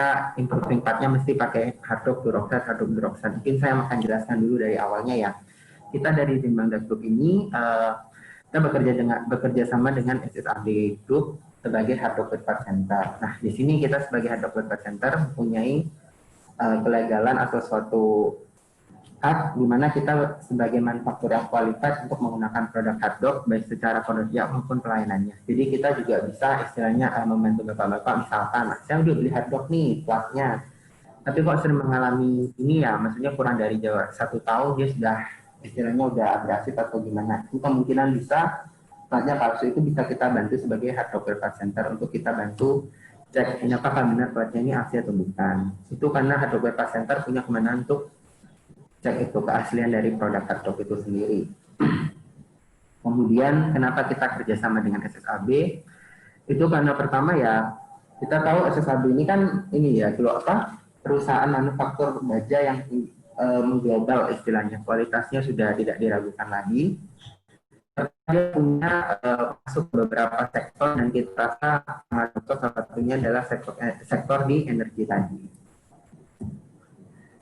kita improving partnya mesti pakai hardtop duroxat, hardtop duroxat. Mungkin saya akan jelaskan dulu dari awalnya ya. Kita dari Timbang Das Group ini kita bekerja sama dengan SSAB Group sebagai hardtop third party center. Nah, di sini kita sebagai hardtop third party center mempunyai kelegalan atau suatu hak di mana kita sebagai manufaktur yang kualitas untuk menggunakan produk hardtop baik secara produk maupun pelayanannya. Jadi kita juga bisa istilahnya membantu bapak-bapak, misalkan saya udah beli hardtop nih platnya, tapi kok sering mengalami ini ya, maksudnya kurang dari 1 tahun dia sudah istilahnya udah abrasif atau gimana, itu kemungkinan bisa platnya palsu. Itu bisa kita bantu sebagai hardtop repair center untuk kita bantu cek apakah benar platnya ini asli atau bukan. Itu karena hardtop repair center punya kewenangan untuk cek itu keaslian dari produk hardtop itu sendiri. Kemudian kenapa kita kerjasama dengan SSAB? Itu karena pertama ya, kita tahu SSAB ini kan ini ya, perusahaan manufaktur baja yang mengglobal istilahnya, kualitasnya sudah tidak diragukan lagi. Dia punya masuk beberapa sektor dan kita rasa salah satunya adalah sektor di energi tadi.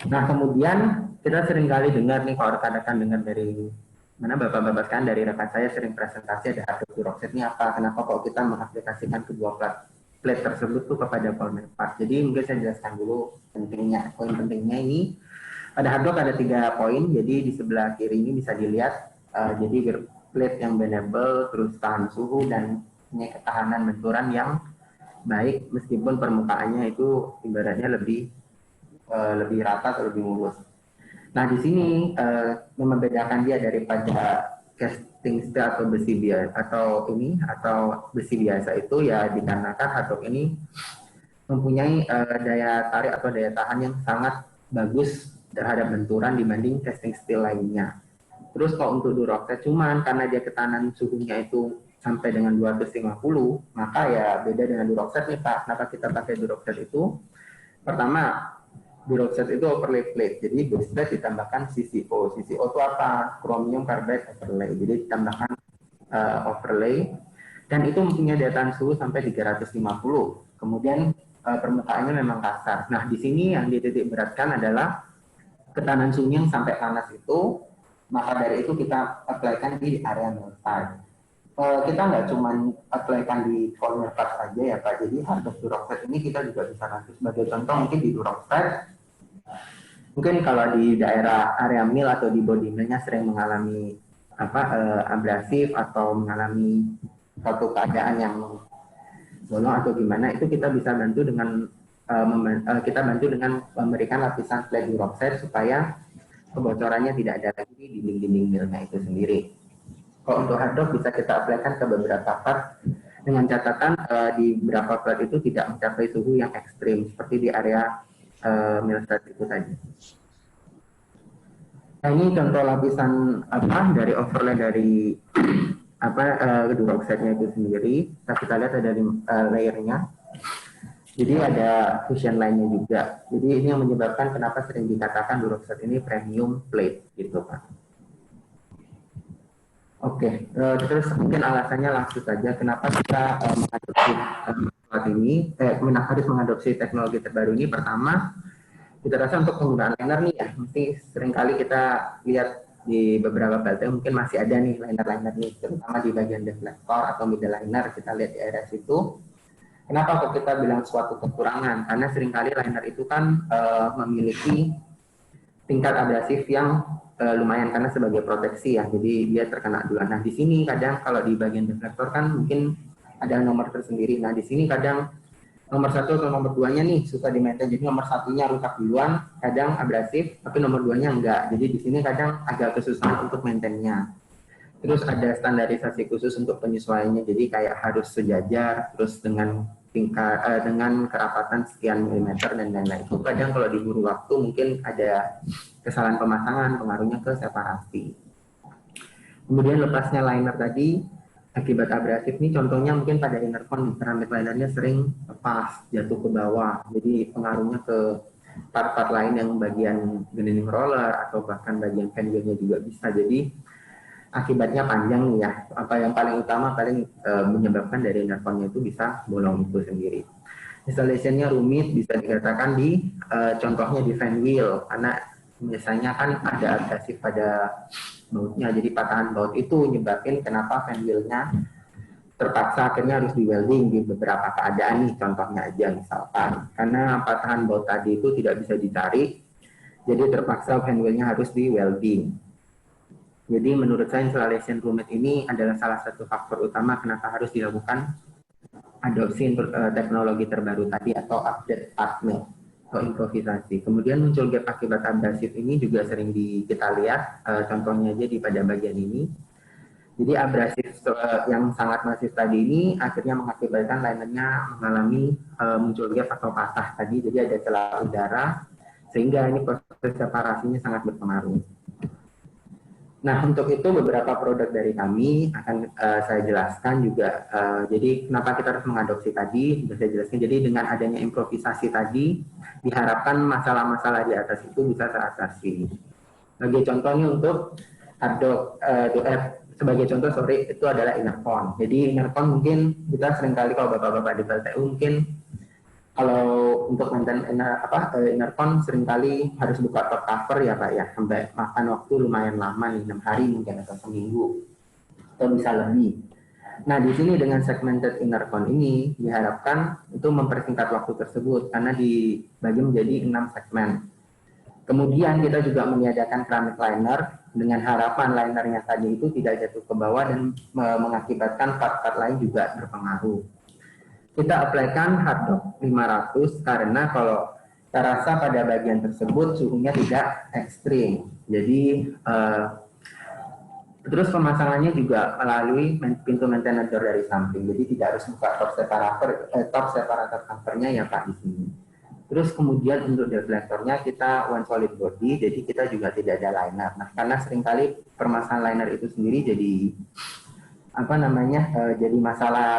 Nah, kemudian kita sering kali dengar nih, kalau rekan-rekan dengar dari mana bapak-bapak kan, dari rekan saya sering presentasi ada hardtop duroxat ini apa, kenapa kok kita mengaplikasikan kedua plate tersebut tuh kepada polymer part. Jadi mungkin saya jelaskan dulu pentingnya. Poin pentingnya ini pada hardtop ada 3 poin. Jadi di sebelah kiri ini bisa dilihat jadi plate yang bendable, terus tahan suhu dan punya ketahanan benturan yang baik meskipun permukaannya itu ibaratnya lebih rata atau lebih mulus. Nah, di sini yang membedakan dia daripada casting steel atau besi biasa atau besi biasa itu ya dikarenakan hardtop ini mempunyai daya tarik atau daya tahan yang sangat bagus terhadap benturan dibanding casting steel lainnya. Terus kalau untuk duroxat cuman karena dia ketahanan suhunya itu sampai dengan 250, maka ya beda dengan duroxat nih Pak. Kenapa kita pakai duroxat itu? Pertama, duroxat itu overlay plate, jadi base plate ditambahkan CCO. CCO itu apa? Chromium carbide overlay. Jadi ditambahkan overlay dan itu mempunyai daya tahan suhu sampai 350. Kemudian permukaannya memang kasar. Nah, di sini yang dititik beratkan adalah ketahanan suhu yang sampai panas itu, maka dari itu kita apply-kan di area meltite. Kita nggak cuma apply-kan di polymer part saja ya Pak. Jadi hardtop duroxat ini kita juga bisa nanti sebagai contoh mungkin di duroxat. Mungkin kalau di daerah area mill atau di body millnya sering mengalami abrasif atau mengalami suatu keadaan yang bolong atau gimana, itu kita bisa bantu dengan memberikan lapisan plate duroxat supaya kebocorannya tidak ada lagi di dinding-dinding millnya itu sendiri. Kalau untuk hardtop bisa kita apply-kan ke beberapa part dengan catatan di beberapa part itu tidak mencapai suhu yang ekstrim seperti di area mill site itu tadi. Nah, ini contoh lapisan dari overlay dari duroxatnya itu sendiri. Kita lihat ada layernya. Jadi ada fusion line-nya juga. Jadi ini yang menyebabkan kenapa sering dikatakan duroxat ini premium plate gitu Pak. Oke, terus mungkin alasannya langsung saja kenapa kita harus mengadopsi teknologi terbaru ini. Pertama, kita rasa untuk penggunaan liner nih ya, mesti seringkali kita lihat di beberapa baterai mungkin masih ada nih liner-liner nih, terutama di bagian deflektor atau middle liner. Kita lihat di area situ. Kenapa kok kita bilang suatu kekurangan? Karena seringkali liner itu kan memiliki tingkat abrasif yang lumayan karena sebagai proteksi ya, jadi dia terkena duluan. Nah, di sini kadang kalau di bagian deflektor kan mungkin ada nomor tersendiri. Nah, di sini kadang nomor 1 atau nomor 2-nya nih suka di-maintain. Jadi nomor 1-nya rusak duluan, kadang abrasif, tapi nomor 2-nya enggak. Jadi di sini kadang agak kesusahan untuk maintain-nya. Terus ada standarisasi khusus untuk penyesuaiannya. Jadi kayak harus sejajar, terus dengan dengan kerapatan sekian milimeter dan lain-lain. Itu kadang kalau diburu waktu mungkin ada kesalahan pemasangan, pengaruhnya ke separasi. Kemudian lepasnya liner tadi akibat abrasif ini contohnya mungkin pada inner con, keramik linernya sering lepas, jatuh ke bawah. Jadi pengaruhnya ke part-part lain yang bagian grinding roller atau bahkan bagian fan wheel-nya juga bisa. Jadi akibatnya panjang nih ya. Apa yang paling utama paling menyebabkan dari inner con-nya itu bisa bolong itu sendiri. Installation-nya rumit, bisa dikatakan di contohnya di fan wheel, karena biasanya kan ada abrasif pada bautnya, jadi patahan baut itu nyebabin kenapa fan wheel-nya terpaksa akhirnya harus di welding di beberapa keadaan nih, contohnya aja misalkan karena patahan baut tadi itu tidak bisa ditarik, jadi terpaksa fan wheel-nya harus di welding. Jadi menurut saya installation rumit ini adalah salah satu faktor utama kenapa harus dilakukan adopsi teknologi terbaru tadi atau update partner atau improvisasi. Kemudian muncul gap akibat abrasif ini juga sering kita lihat, contohnya aja di pada bagian ini. Jadi abrasif yang sangat masif tadi ini akhirnya mengakibatkan linernya mengalami muncul gap atau patah tadi, jadi ada celah udara sehingga ini proses separasinya sangat berpengaruh. Nah, untuk itu beberapa produk dari kami akan saya jelaskan juga. Jadi kenapa kita harus mengadopsi tadi, bisa saya jelaskan. Jadi dengan adanya improvisasi tadi, diharapkan masalah-masalah di atas itu bisa teratasi. Sebagai contohnya untuk sebagai contoh, itu adalah Innercon. Jadi Innercon mungkin kita seringkali kalau bapak-bapak di PLTU mungkin kalau untuk maintain Innercon seringkali harus buka top cover ya Pak ya, sampai makan waktu lumayan lama nih, 6 hari mungkin atau seminggu atau bisa lebih. Nah di sini dengan segmented Innercon ini diharapkan itu mempersingkat waktu tersebut karena dibagi menjadi 6 segmen. Kemudian kita juga meniadakan keramik liner dengan harapan linernya tadi itu tidak jatuh ke bawah dan mengakibatkan part-part lain juga berpengaruh. Kita apply-kan hardtop 500 karena kalau terasa pada bagian tersebut suhunya tidak ekstrim. Jadi terus pemasangannya juga melalui pintu maintenance door dari samping. Jadi tidak harus buka top separator covernya ya Pak di sini. Terus kemudian untuk deflektornya kita one solid body, jadi kita juga tidak ada liner. Nah, karena seringkali permasalahan liner itu sendiri jadi jadi masalah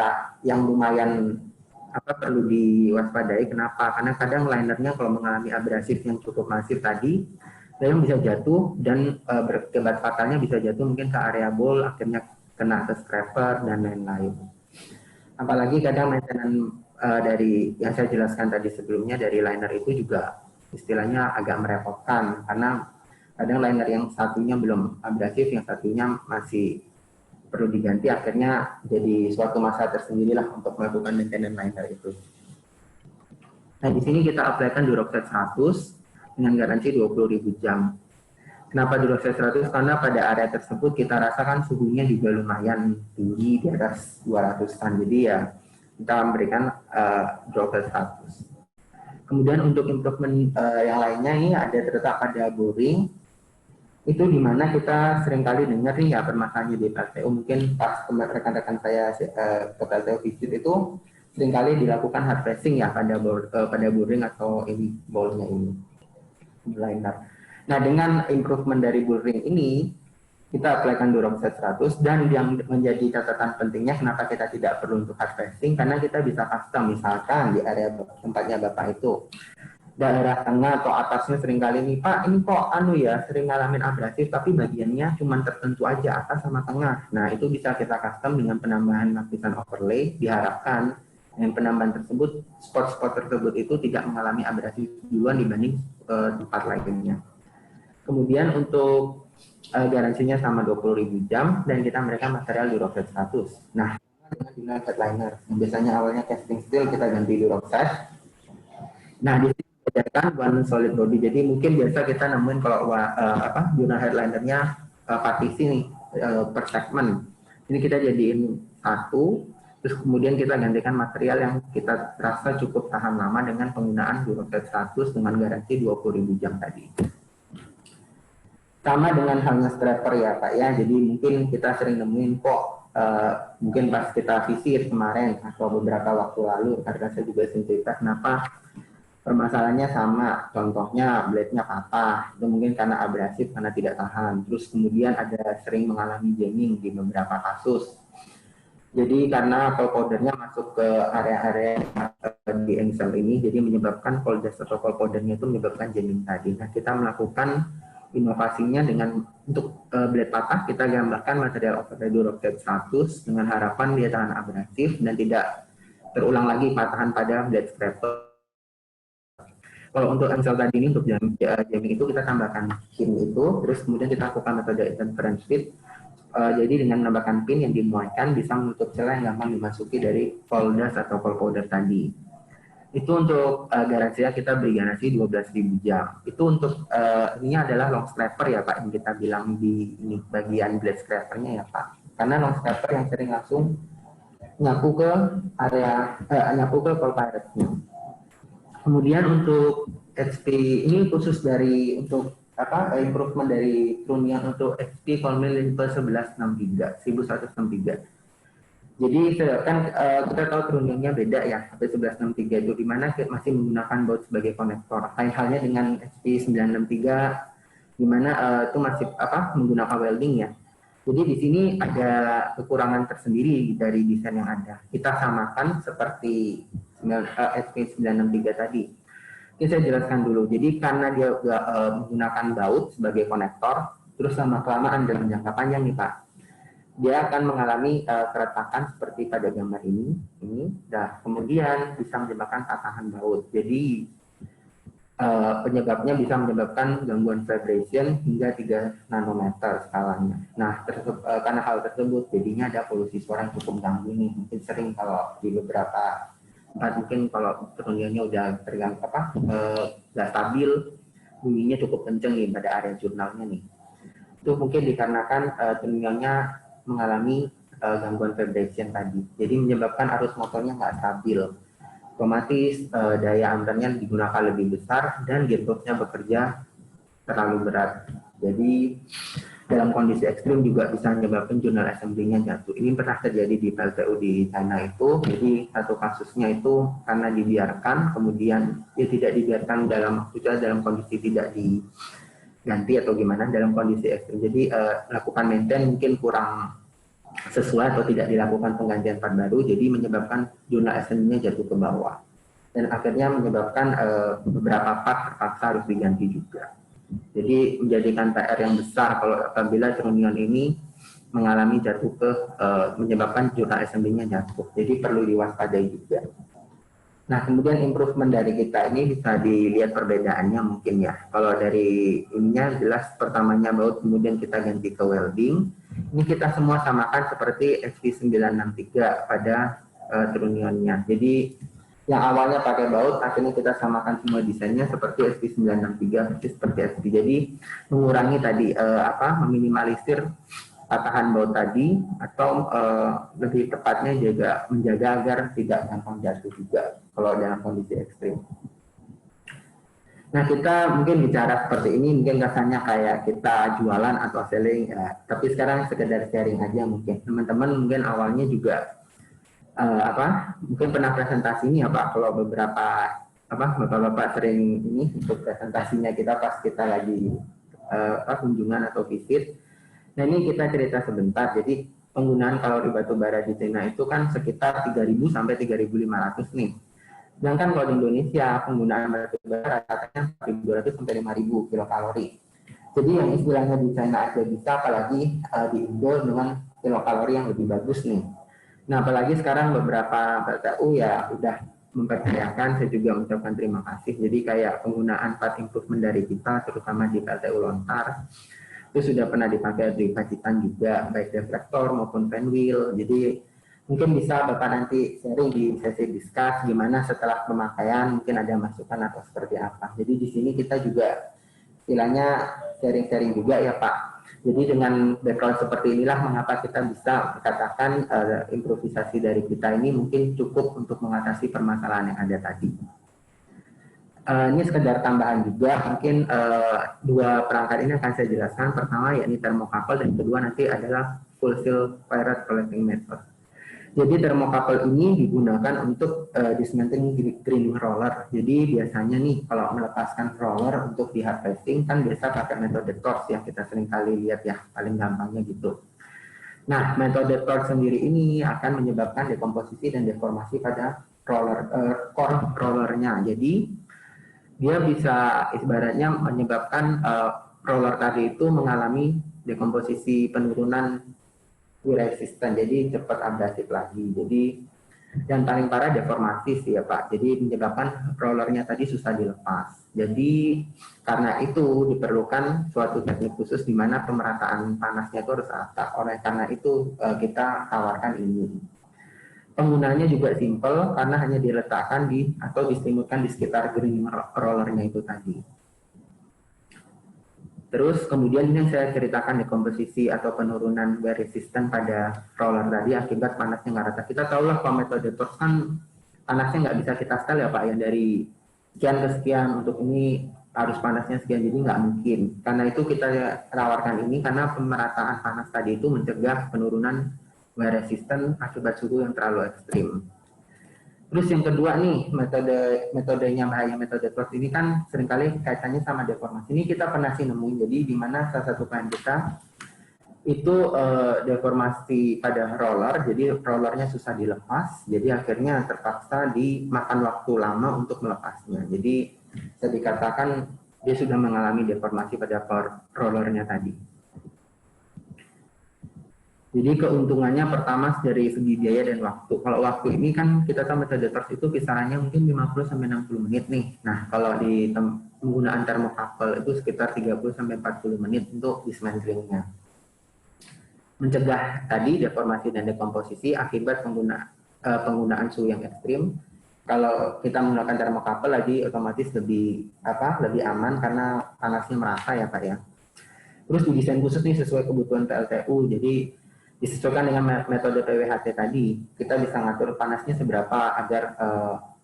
yang lumayan perlu diwaspadai. Kenapa? Karena kadang linernya kalau mengalami abrasif yang cukup masif tadi, yang bisa jatuh dan berakibat fatalnya bisa jatuh mungkin ke area bowl, akhirnya kena ke scraper dan lain-lain. Apalagi kadang maintenance dari yang saya jelaskan tadi sebelumnya dari liner itu juga istilahnya agak merepotkan karena kadang liner yang satunya belum abrasif, yang satunya masih perlu diganti, akhirnya jadi suatu masalah tersendirilah untuk melakukan maintenance liner itu. Nah di sini kita apply-kan Duroxet 100 dengan garansi 20.000 jam. Kenapa Duroxet 100? Karena pada area tersebut kita rasakan suhunya juga lumayan tinggi di atas 200-an, jadi ya kita memberikan Duroxet 100. Kemudian untuk improvement yang lainnya ini ada terletak pada boring, itu dimana kita seringkali dengar nih ya permasalahannya di PLTU, mungkin pas rekan-rekan saya ke PLTU visit itu seringkali dilakukan hard pressing ya pada boring atau ini ballnya ini liner. Nah dengan improvement dari boring ini kita apply-kan Duroxet 100 dan yang menjadi catatan pentingnya kenapa kita tidak perlu untuk hard pressing, karena kita bisa custom misalkan di area tempatnya Bapak itu daerah tengah atau atasnya seringkali nih Pak ini kok sering ngalamin abrasif tapi bagiannya cuma tertentu aja atas sama tengah. Nah itu bisa kita custom dengan penambahan lapisan overlay, diharapkan dengan penambahan tersebut spot-spot tersebut itu tidak mengalami abrasif duluan dibanding tempat lainnya. Kemudian untuk garansinya sama 20.000 jam dan kita memberikan material Duroxet 100. Nah dengan headliner yang biasanya awalnya casting steel kita ganti Duroxet. Nah di sini kan one solid body, jadi mungkin biasa kita nemuin kalau guna headlinernya partisi nih per segmen, ini kita jadiin satu, terus kemudian kita gantikan material yang kita rasa cukup tahan lama dengan penggunaan Duroxet 100 dengan garansi 20.000 jam tadi. Sama dengan halnya strapper ya Pak ya, jadi mungkin kita sering nemuin kok mungkin pas kita visit kemarin atau beberapa waktu lalu, karena saya juga sering cerita kenapa permasalahannya sama, contohnya blade-nya patah, itu mungkin karena abrasif, karena tidak tahan. Terus kemudian ada sering mengalami jamming di beberapa kasus. Jadi karena coil powdernya masuk ke area-area di engsel ini, jadi menyebabkan coil dust atau coil powdernya itu menyebabkan jamming tadi. Nah kita melakukan inovasinya dengan untuk blade patah, kita gambarkan material overlay Duroxet 100 dengan harapan dia tahan abrasif dan tidak terulang lagi patahan pada blade scraper. Kalau untuk encel tadi ini untuk jamming itu kita tambahkan pin itu, terus kemudian kita lakukan metode interference fit. Jadi dengan menambahkan pin yang dimuatkan bisa menutup celah yang gampang dimasuki dari folder atau powder tadi. Itu untuk garansi kita beri garansi 12.000 jam. Itu untuk ini adalah long scraper ya Pak, yang kita bilang di ini bagian blade scrapernya ya Pak. Karena long scraper yang sering langsung nyapu ke area nyapu ke coil pirate-nya. Kemudian untuk HP ini khusus dari untuk improvement dari Trunion untuk HP Colmil 1163. Jadi kan kita tahu Trunionnya beda ya, HP 1163 itu di mana masih menggunakan baut sebagai konektor. Lain halnya dengan HP 963 di mana itu masih menggunakan welding ya. Jadi di sini ada kekurangan tersendiri dari desain yang ada. Kita samakan seperti SP963 tadi. Oke, saya jelaskan dulu. Jadi karena dia menggunakan baut sebagai konektor, terus lama-kelamaan dalam jangka panjang nih Pak, dia akan mengalami keretakan seperti pada gambar ini. Nah, kemudian bisa menyebabkan patahan baut. Jadi penyebabnya bisa menyebabkan gangguan vibration hingga 3 nanometer skalanya. Nah, karena hal tersebut jadinya ada polusi suara yang cukup ganggu nih. Mungkin sering kalau di beberapa tempat mungkin kalau Trunionnya udah terganggu nggak stabil, bunyinya cukup kenceng nih pada area jurnalnya nih. Itu mungkin dikarenakan Trunionnya mengalami gangguan vibration tadi. Jadi menyebabkan arus motornya nggak stabil. Otomatis daya ampernya digunakan lebih besar dan gearboxnya bekerja terlalu berat. Jadi dalam kondisi ekstrim juga bisa menyebabkan jurnal assembly-nya jatuh. Ini pernah terjadi di PLTU di China itu. Jadi satu kasusnya itu karena dibiarkan, kemudian dia tidak dibiarkan dalam kondisi tidak diganti atau gimana dalam kondisi ekstrim. Jadi lakukan maintenance mungkin kurang sesuai atau tidak dilakukan penggantian part baru, jadi menyebabkan jurnal assembly-nya jatuh ke bawah dan akhirnya menyebabkan beberapa part terpaksa harus diganti juga. Jadi menjadikan PR yang besar kalau apabila Trunion ini mengalami jatuh ke menyebabkan jurnal assembly-nya jatuh. Jadi perlu diwaspadai juga. Nah, kemudian improvement dari kita ini bisa dilihat perbedaannya mungkin ya. Kalau dari ininya jelas pertamanya baut, kemudian kita ganti ke welding. Ini kita semua samakan seperti SP963 pada Trunionnya. Jadi yang awalnya pakai baut, akhirnya kita samakan semua desainnya seperti SP963, seperti SP. Jadi mengurangi tadi meminimalisir patahan baut tadi, atau lebih tepatnya juga menjaga agar tidak gampang jatuh juga kalau dalam kondisi ekstrim. Nah, kita mungkin bicara seperti ini mungkin rasanya kayak kita jualan atau selling ya, tapi sekarang sekedar sharing aja mungkin. Teman-teman mungkin awalnya juga mungkin pernah presentasi ini ya Pak, kalau beberapa Bapak-bapak sering ini untuk presentasinya kita pas kita lagi kunjungan atau visit. Nah, ini kita cerita sebentar. Jadi penggunaan kalori batu bara di China itu kan sekitar 3.000 sampai 3.500 nih. Sedangkan kalau di Indonesia penggunaan batu bara katanya 1.200 sampai 5.000 kilokalori. Jadi yang istilahnya di China aja bisa, apalagi di Indo dengan kilokalori yang lebih bagus nih. Nah, apalagi sekarang beberapa PLTU ya udah mempercayakan, saya juga mengucapkan terima kasih. Jadi kayak penggunaan part improvement dari kita, terutama di PLTU Lontar, itu sudah pernah dipakai di Pacitan juga, baik reflektor maupun fan wheel. Jadi mungkin bisa Bapak nanti sharing di sesi discuss gimana setelah pemakaian, mungkin ada masukan atau seperti apa. Jadi di sini kita juga istilahnya sharing-sharing juga ya Pak. Jadi dengan background seperti inilah mengapa kita bisa katakan improvisasi dari kita ini mungkin cukup untuk mengatasi permasalahan yang ada tadi. Ini sekedar tambahan juga, mungkin dua perangkat ini akan saya jelaskan. Pertama yakni thermocouple dan kedua nanti adalah full seal pirate collecting method. Jadi thermocouple ini digunakan untuk dismantling grinding roller. Jadi biasanya nih kalau melepaskan roller untuk di harvesting kan biasa pakai metode torch yang kita sering kali lihat ya, paling gampangnya gitu. Nah, metode torch sendiri ini akan menyebabkan dekomposisi dan deformasi pada core rollernya. Jadi dia bisa ibaratnya menyebabkan roller tadi itu mengalami dekomposisi, penurunan resisten, jadi cepat abrasif lagi. Jadi Dan paling parah deformasi sih ya Pak. Jadi menyebabkan rollernya tadi susah dilepas. Jadi karena itu diperlukan suatu teknik khusus di mana pemerataan panasnya itu harus rata. Oleh karena itu kita tawarkan ini. Penggunaannya juga simple karena hanya diletakkan di atau diselimutkan di sekitar green rollernya itu tadi. Terus kemudian ini yang saya ceritakan di komposisi atau penurunan wear resistant pada roller tadi akibat panasnya nggak rata. Kita tahu lah kalau metode torque kan panasnya nggak bisa kita setel ya Pak ya, dari sekian ke sekian untuk ini harus panasnya sekian, jadi nggak mungkin. Karena itu kita tawarkan ini karena pemerataan panas tadi itu mencegah penurunan wear resistant akibat suhu yang terlalu ekstrim. Terus yang kedua nih, metodenya bahaya metode torque ini kan seringkali kaitannya sama deformasi. Ini kita pernah sih nemuin, jadi di mana salah satu klien kita itu deformasi pada roller, jadi rollernya susah dilepas, jadi akhirnya terpaksa dimakan waktu lama untuk melepasnya. Jadi bisa dikatakan dia sudah mengalami deformasi pada rollernya tadi. Jadi keuntungannya pertama dari segi biaya dan waktu. Kalau waktu ini kan kita tahu metode torque itu kisarannya mungkin 50-60 menit nih. Nah kalau di penggunaan thermocouple itu sekitar 30-40 menit untuk dismantling-nya. Mencegah tadi deformasi dan dekomposisi akibat penggunaan suhu yang ekstrim. Kalau kita menggunakan thermocouple lagi otomatis lebih aman karena panasnya merata ya Pak ya. Terus didesain khusus nih sesuai kebutuhan PLTU. Jadi disesuaikan dengan metode PWHT tadi, kita bisa ngatur panasnya seberapa agar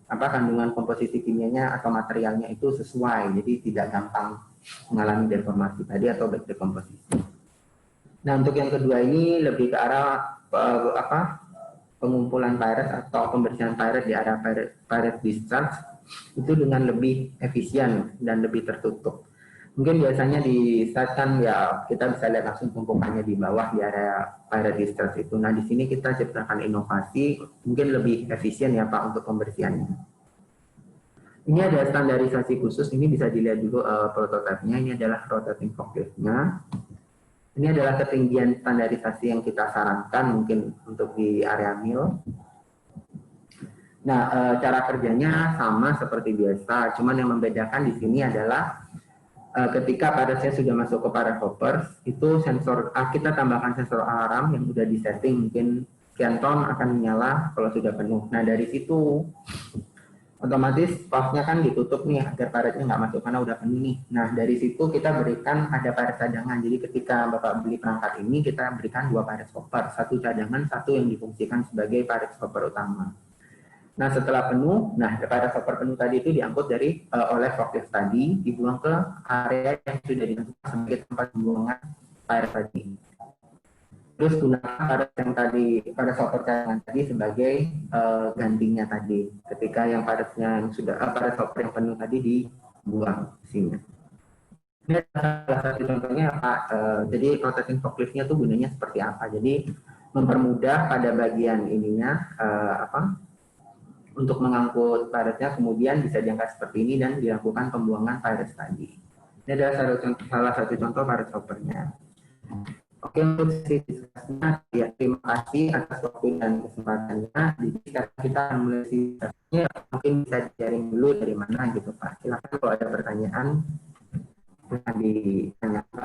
kandungan komposisi kimianya atau materialnya itu sesuai, jadi tidak gampang mengalami deformasi tadi atau dekomposisi. Nah untuk yang kedua ini lebih ke arah pengumpulan pirate atau pembersihan pirate di area pirate discharge itu dengan lebih efisien dan lebih tertutup. Mungkin biasanya di saat kan ya kita bisa lihat langsung tumpukannya di bawah di area pirate discharge itu. Nah di sini kita ciptakan inovasi mungkin lebih efisien ya Pak untuk pembersihannya. Ini ada standarisasi khusus, ini bisa dilihat dulu prototipenya. Ini adalah rotating forklift-nya. Ini adalah ketinggian standarisasi yang kita sarankan mungkin untuk di area mill. Nah cara kerjanya sama seperti biasa, cuman yang membedakan di sini adalah ketika parasnya sudah masuk ke paras hoppers, itu sensor kita tambahkan sensor alarm yang sudah disetting, mungkin sekian ton akan menyala kalau sudah penuh. Nah dari situ otomatis valve-nya kan ditutup nih agar parasnya nggak masuk karena udah penuh nih. Nah dari situ kita berikan ada paras cadangan. Jadi ketika Bapak beli perangkat ini kita berikan 2 paras hopper, satu cadangan, satu yang difungsikan sebagai paras hopper utama. Nah setelah penuh, paras hopper penuh tadi itu diangkut oleh forklift tadi, dibuang ke area yang sudah ditentukan sebagai tempat pembuangan paras tadi. Terus gunakan paras yang tadi, paras hopper cadangan tadi sebagai gantinya tadi. Ketika yang parasnya yang sudah paras hopper yang penuh tadi dibuang ke sini. Ini salah satu contohnya Pak. Jadi rotating forklift-nya tuh gunanya seperti apa? Jadi mempermudah pada bagian ininya untuk mengangkut parasnya, kemudian bisa diangkat seperti ini dan dilakukan pembuangan paras tadi. Ini adalah salah satu contoh paras hoppernya. Oke, untuk sesi diskusinya, ya, terima kasih atas waktu dan kesempatannya. Jadi sekarang kita akan mulai diskusinya, mungkin bisa sharing dulu dari mana gitu Pak. Silakan kalau ada pertanyaan, bisa ditanyakan.